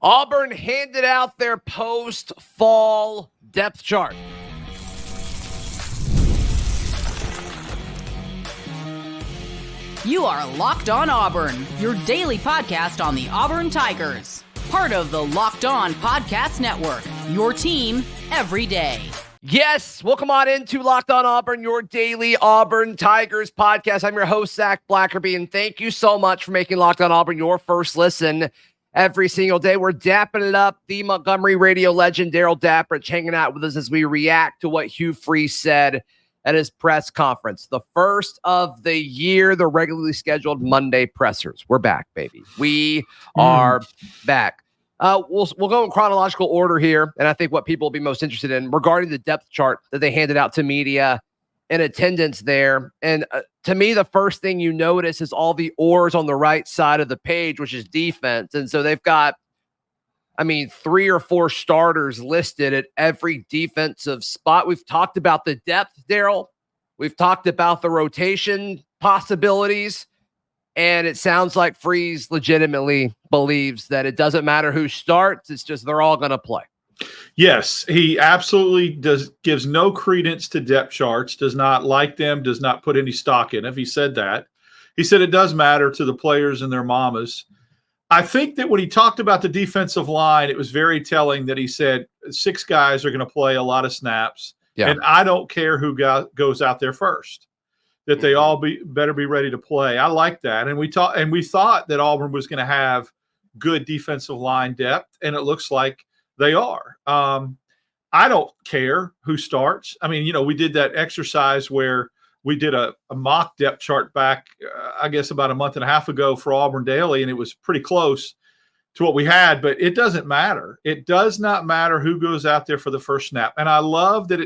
Auburn handed out their post-fall depth chart. You are Locked On Auburn, your daily podcast on the Auburn Tigers. Part of the Locked On Podcast Network, your team every day. Yes, welcome on into Locked On Auburn, your daily Auburn Tigers podcast. I'm your host, Zach Blackerby, and thank you so much for making Locked On Auburn your first listen every single day. We're dapping it up. The Montgomery radio legend, Darrell Dapprich, hanging out with us as we react to what Hugh Freeze said at his press conference. The first of the year, the regularly scheduled Monday pressers. We're back, baby. We are back. We'll go in chronological order here, and I think what people will be most interested in regarding the depth chart that they handed out to media in attendance there. And to me, the first thing you notice is all the oars on the right side of the page, which is defense. And so they've got, 3 or 4 starters listed at every defensive spot. We've talked about the depth, Darrell. We've talked about the rotation possibilities. And it sounds like Freeze legitimately believes that it doesn't matter who starts. It's just they're all going to play. Yes, he absolutely gives no credence to depth charts, does not like them, does not put any stock in them. He said that. He said it does matter to the players and their mamas. I think that when he talked about the defensive line, it was very telling that he said 6 guys are going to play a lot of snaps. Yeah. And I don't care who goes out there first, that they all better be ready to play. I like that. And we thought that Auburn was going to have good defensive line depth, and it looks like they are. I don't care who starts. We did that exercise where we did a mock depth chart back, I guess about a month and a half ago for Auburn Daily, and it was pretty close to what we had, but it doesn't matter. It does not matter who goes out there for the first snap. And I love that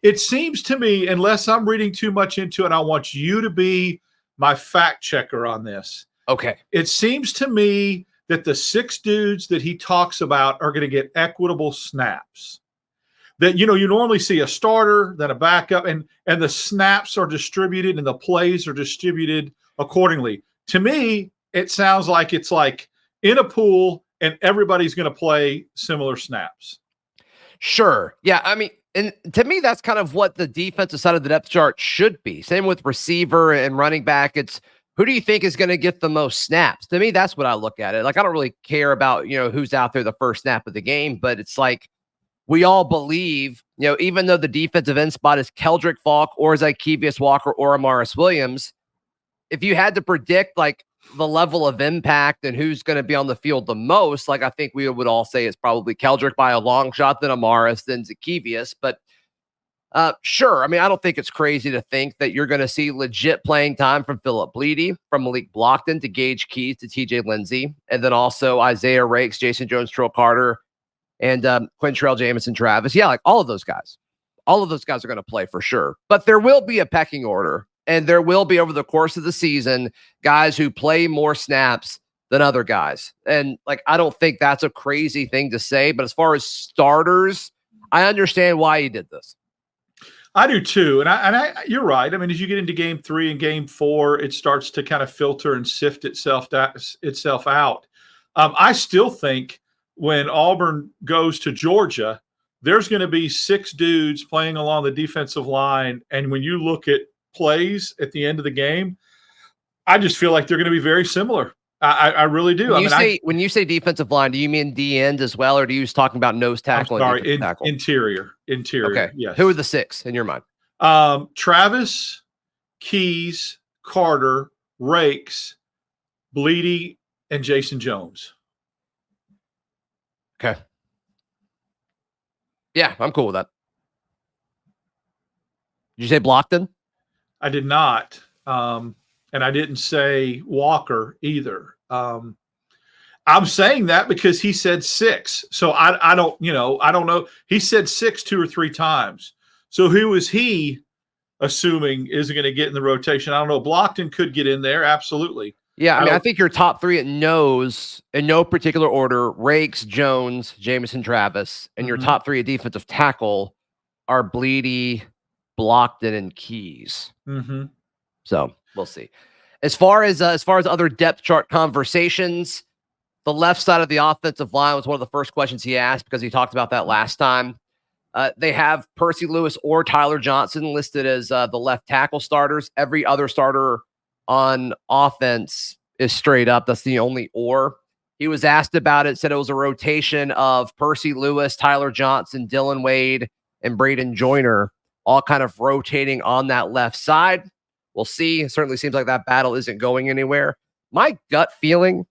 it seems to me, unless I'm reading too much into it, I want you to be my fact checker on this. Okay. It seems to me that the 6 dudes that he talks about are going to get equitable snaps. That, you normally see a starter, then a backup, and the snaps are distributed and the plays are distributed accordingly. To me, it sounds like it's like in a pool and everybody's going to play similar snaps. Sure. Yeah, and to me, that's kind of what the defensive side of the depth chart should be. Same with receiver and running back. It's who do you think is going to get the most snaps? To me, that's what I look at it. Like, I don't really care about, who's out there the first snap of the game, but it's like we all believe, even though the defensive end spot is Keldrick Falk or Zykevius Walker or Amaris Williams, if you had to predict like the level of impact and who's going to be on the field the most, like I think we would all say it's probably Keldrick by a long shot, then Amaris, then Zykevius. But sure, I don't think it's crazy to think that you're going to see legit playing time from Phillip Bleedy, from Malik Blockton to Gage Keys to TJ Lindsey, and then also Isaiah Rakes, Jason Jones, Trill Carter, and Quintrell Jamison Travis. Yeah, like all of those guys. All of those guys are going to play for sure. But there will be a pecking order. And there will be, over the course of the season, guys who play more snaps than other guys. And I don't think that's a crazy thing to say. But as far as starters, I understand why he did this. I do too. And I you're right. As you get into game 3 and game 4, it starts to kind of filter and sift itself out. I still think when Auburn goes to Georgia, there's going to be 6 dudes playing along the defensive line. And when you look at plays at the end of the game, I just feel like they're going to be very similar. I really do. When you say defensive line, do you mean D end as well, or do you just talking about nose tackle? I'm sorry, interior. Okay. Yes. Who are the 6 in your mind? Travis, Keys, Carter, Rakes, Bleedy, and Jason Jones. Okay. Yeah, I'm cool with that. Did you say Blockton? I did not. And I didn't say Walker either. I'm saying that because he said 6. So I don't know. He said 6 2 or 3 times. So who is he assuming is going to get in the rotation? I don't know. Blockton could get in there. Absolutely. Yeah. I think your top 3 at nose in no particular order, Rakes, Jones, Jamison Travis, and your top 3 at defensive tackle are Bleedy, Blockton, and Keys. So we'll see. As far as other depth chart conversations, The left side of the offensive line was one of the first questions he asked because he talked about that last time. They have Percy Lewis or Tyler Johnson listed as the left tackle starters. Every other starter on offense is straight up. That's the only or. He was asked about it, said it was a rotation of Percy Lewis, Tyler Johnson, Dylan Wade, and Braden Joyner, all kind of rotating on that left side. We'll see. It certainly seems like that battle isn't going anywhere. My gut feeling,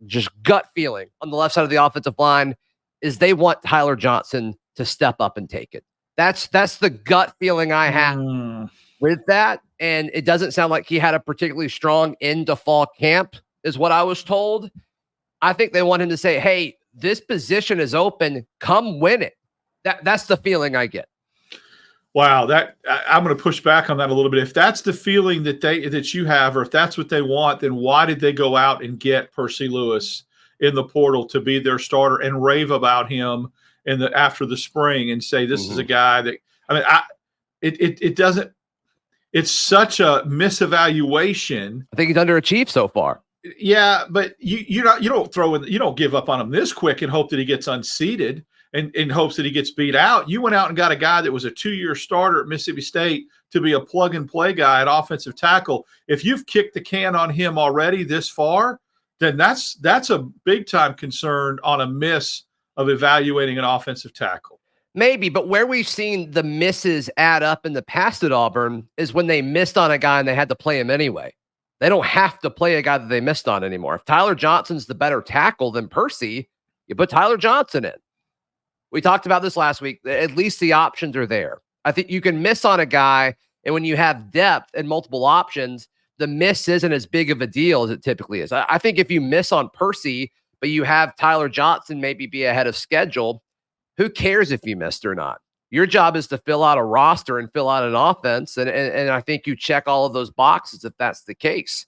just gut feeling on the left side of the offensive line is they want Tyler Johnson to step up and take it. That's the gut feeling I have with that. And it doesn't sound like he had a particularly strong end to fall camp, is what I was told. I think they want him to say, hey, this position is open. Come win it. That's the feeling I get. Wow, I'm going to push back on that a little bit. If that's the feeling that you have, or if that's what they want, then why did they go out and get Percy Lewis in the portal to be their starter and rave about him after the spring and say this is a guy that it doesn't. It's such a misevaluation. I think he's underachieved so far. Yeah, but you don't give up on him this quick and hope that he gets unseated. And in hopes that he gets beat out. You went out and got a guy that was a 2-year starter at Mississippi State to be a plug-and-play guy at offensive tackle. If you've kicked the can on him already this far, then that's a big-time concern on a miss of evaluating an offensive tackle. Maybe, but where we've seen the misses add up in the past at Auburn is when they missed on a guy and they had to play him anyway. They don't have to play a guy that they missed on anymore. If Tyler Johnson's the better tackle than Percy, you put Tyler Johnson in. We talked about this last week. At least the options are there. I think you can miss on a guy, and when you have depth and multiple options, the miss isn't as big of a deal as it typically is. I think if you miss on Percy, but you have Tyler Johnson maybe be ahead of schedule, who cares if you missed or not? Your job is to fill out a roster and fill out an offense, and I think you check all of those boxes if that's the case.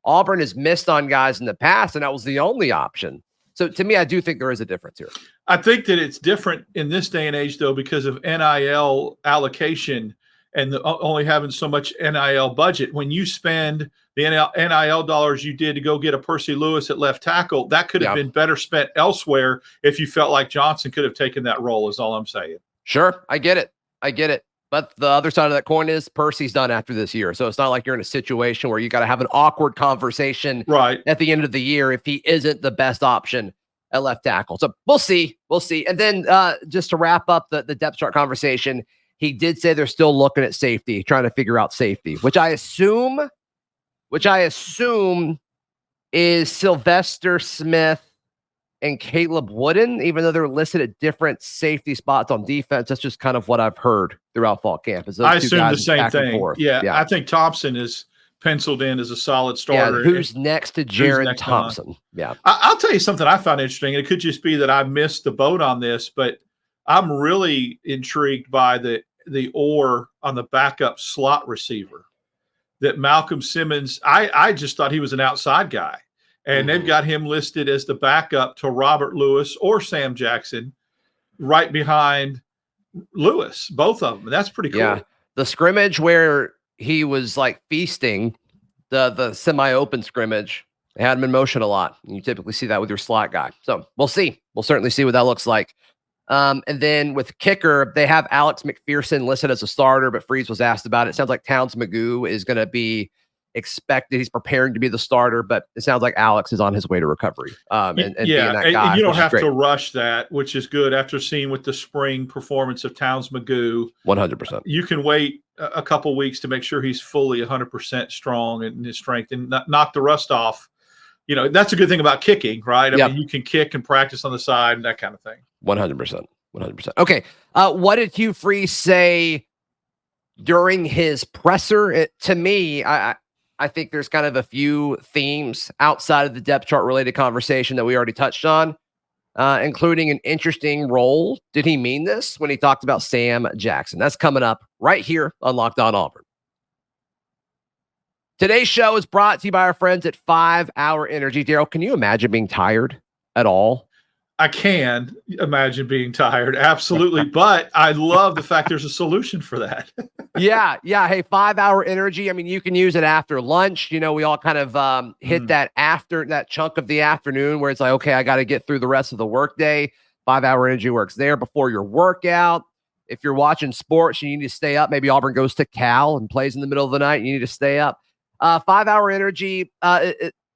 Auburn has missed on guys in the past, and that was the only option. So to me, I do think there is a difference here. I think that it's different in this day and age, though, because of NIL allocation and only having so much NIL budget. When you spend the NIL dollars you did to go get a Percy Lewis at left tackle, that could have been better spent elsewhere if you felt like Johnson could have taken that role, is all I'm saying. Sure, I get it. But the other side of that coin is Percy's done after this year. So it's not like you're in a situation where you got to have an awkward conversation at the end of the year if he isn't the best option at left tackle. So we'll see. And then just to wrap up the depth chart conversation, he did say they're still looking at safety, trying to figure out safety, which I assume is Sylvester Smith and Caleb Wooden, even though they're listed at different safety spots on defense. That's just kind of what I've heard throughout fall camp. I assume the same thing. Yeah, I think Thompson is penciled in as a solid starter. Yeah, who's next to Jaron Thompson? Yeah. I'll tell you something I found interesting. It could just be that I missed the boat on this, but I'm really intrigued by the or on the backup slot receiver. That Malcolm Simmons, I just thought he was an outside guy. And they've got him listed as the backup to Robert Lewis or Sam Jackson right behind Lewis, both of them. That's pretty cool. Yeah. The scrimmage where he was like feasting, the semi-open scrimmage, they had him in motion a lot. You typically see that with your slot guy. So we'll see. We'll certainly see what that looks like. And then with kicker, they have Alex McPherson listed as a starter, but Freeze was asked about it. It sounds like Towns Magoo is going to be expected. He's preparing to be the starter, but it sounds like Alex is on his way to recovery. And being that guy, and you don't have to rush that, which is good after seeing with the spring performance of Towns Magoo. 100%. You can wait a couple weeks to make sure he's fully 100% strong in his strength and knock the rust off. You know, that's a good thing about kicking, right? I mean, you can kick and practice on the side and that kind of thing. 100%. Okay. What did Hugh Freeze say during his presser? To me, I think there's kind of a few themes outside of the depth chart related conversation that we already touched on, including an interesting role. Did he mean this when he talked about Sam Jackson? That's coming up right here on Locked On Auburn. Today's show is brought to you by our friends at 5 Hour Energy. Darrell, can you imagine being tired at all? I can imagine being tired. Absolutely. But I love the fact there's a solution for that. Yeah. Hey, 5-hour energy. I mean, you can use it after lunch. We all kind of hit that after that chunk of the afternoon where it's like, okay, I got to get through the rest of the workday. 5-hour energy works there before your workout. If you're watching sports, you need to stay up. Maybe Auburn goes to Cal and plays in the middle of the night. You need to stay up. 5-hour energy.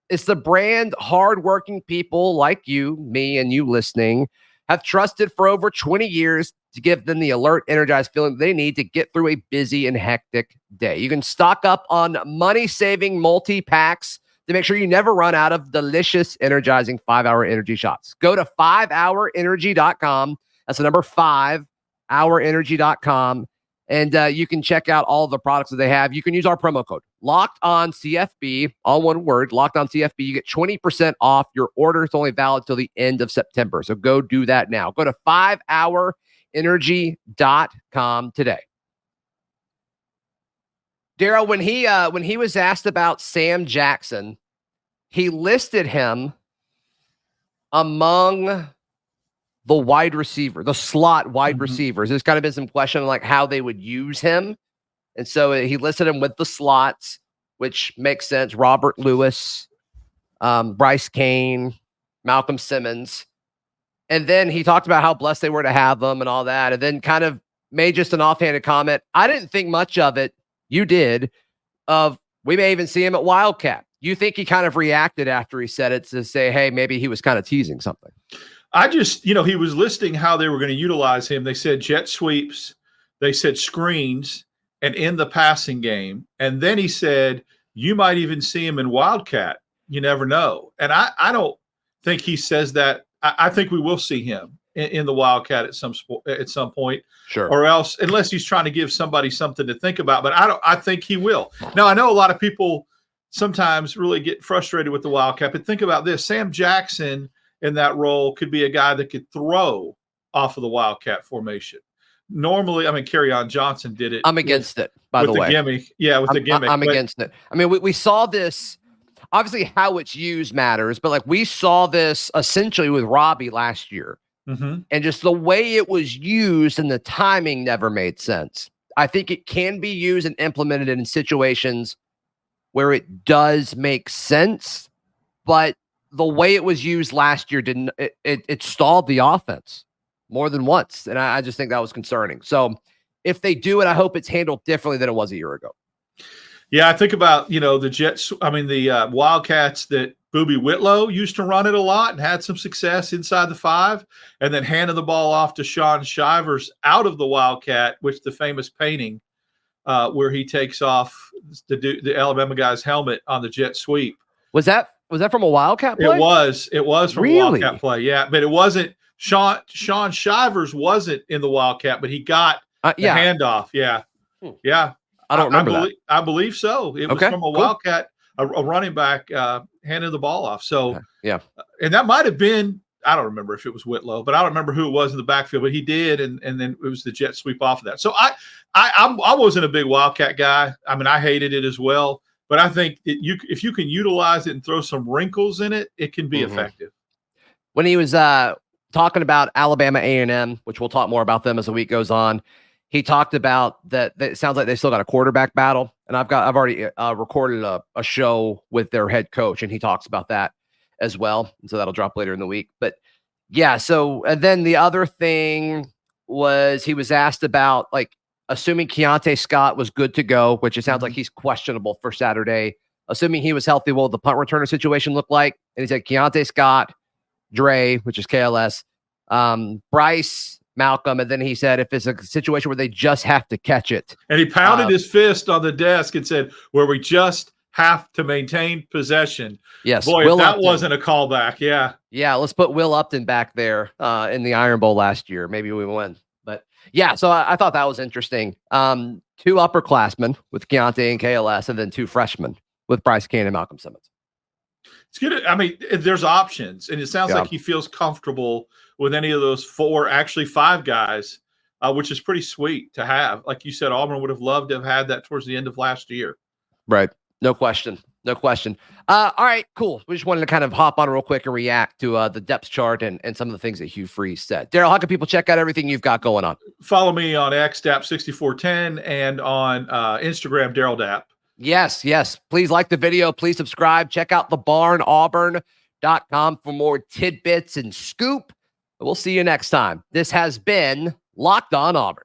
It's the brand hardworking people like you, me, and you listening have trusted for over 20 years to give them the alert, energized feeling they need to get through a busy and hectic day. You can stock up on money-saving multi-packs to make sure you never run out of delicious, energizing 5-hour energy shots. Go to 5hourenergy.com. That's the number 5hourenergy.com. And you can check out all the products that they have. You can use our promo code Locked On CFB, all one word, Locked On CFB. You get 20% off your order. It's only valid till the end of September. So go do that now. Go to 5hourenergy.com today. Darrell, when he was asked about Sam Jackson, he listed him among the wide receiver, the slot wide receivers. There's kind of been some question on like how they would use him. And so he listed him with the slots, which makes sense. Robert Lewis, Bryce Kane, Malcolm Simmons. And then he talked about how blessed they were to have them and all that. And then kind of made just an offhanded comment. I didn't think much of it. You did. We may even see him at Wildcat. You think he kind of reacted after he said it to say, hey, maybe he was kind of teasing something? I just, he was listing how they were going to utilize him. They said jet sweeps, they said screens, and in the passing game. And then he said, you might even see him in Wildcat. You never know. And I don't think he says that. I think we will see him in the Wildcat at some point. Sure. Or else, unless he's trying to give somebody something to think about. But I think he will. Now, I know a lot of people sometimes really get frustrated with the Wildcat. But think about this. Sam Jackson in that role could be a guy that could throw off of the Wildcat formation. Normally, Kerryon Johnson did it. I'm against it, by the way. Gimmick. Yeah, with the gimmick. I'm against it. I mean, we saw this. Obviously, how it's used matters, but like we saw this essentially with Robbie last year. And just the way it was used and the timing never made sense. I think it can be used and implemented in situations where it does make sense, but the way it was used last year didn't. It stalled the offense more than once, and I just think that was concerning. So if they do it, I hope it's handled differently than it was a year ago. Yeah, I think about the Wildcats that Boobie Whitlow used to run it a lot and had some success inside the 5, and then handed the ball off to Sean Shivers out of the Wildcat, which the famous painting where he takes off the Alabama guy's helmet on the jet sweep. Was that from a Wildcat play? It was from a Wildcat play, yeah. But it wasn't Sean Shivers wasn't in the Wildcat, but he got the handoff. Yeah. Yeah. I don't remember that. I believe so. It was from a Wildcat, a running back handed the ball off. So and that might have been, I don't remember if it was Whitlow, but I don't remember who it was in the backfield, but he did, and then it was the jet sweep off of that. So I wasn't a big Wildcat guy. I hated it as well. But I think if you can utilize it and throw some wrinkles in it, it can be effective. When he was talking about Alabama A&M, which we'll talk more about them as the week goes on, he talked about that it sounds like they still got a quarterback battle. And I've already recorded a show with their head coach, and he talks about that as well. And so that'll drop later in the week. But yeah, so and then the other thing was he was asked about assuming Keontae Scott was good to go, which it sounds like he's questionable for Saturday. Assuming he was healthy, what would the punt returner situation look like? And he said Keontae Scott, Dre, which is KLS, Bryce, Malcolm, and then he said if it's a situation where they just have to catch it. And he pounded his fist on the desk and said, where we just have to maintain possession. Yes. Boy, if that wasn't a callback. Yeah. Yeah, let's put Will Upton back there in the Iron Bowl last year. Maybe we win. But yeah, so I thought that was interesting. 2 upperclassmen with Keontae and KLS, and then 2 freshmen with Bryce Kane and Malcolm Simmons. It's good. There's options, and it sounds like he feels comfortable with any of those 4, actually 5 guys, which is pretty sweet to have. Like you said, Auburn would have loved to have had that towards the end of last year. Right. No question. No question. All right, cool. We just wanted to kind of hop on real quick and react to the depth chart and some of the things that Hugh Freeze said. Darrell, how can people check out everything you've got going on? Follow me on X, Dap6410, and on Instagram, Darrell Dap. Yes. Please like the video. Please subscribe. Check out thebarnauburn.com for more tidbits and scoop. We'll see you next time. This has been Locked On Auburn.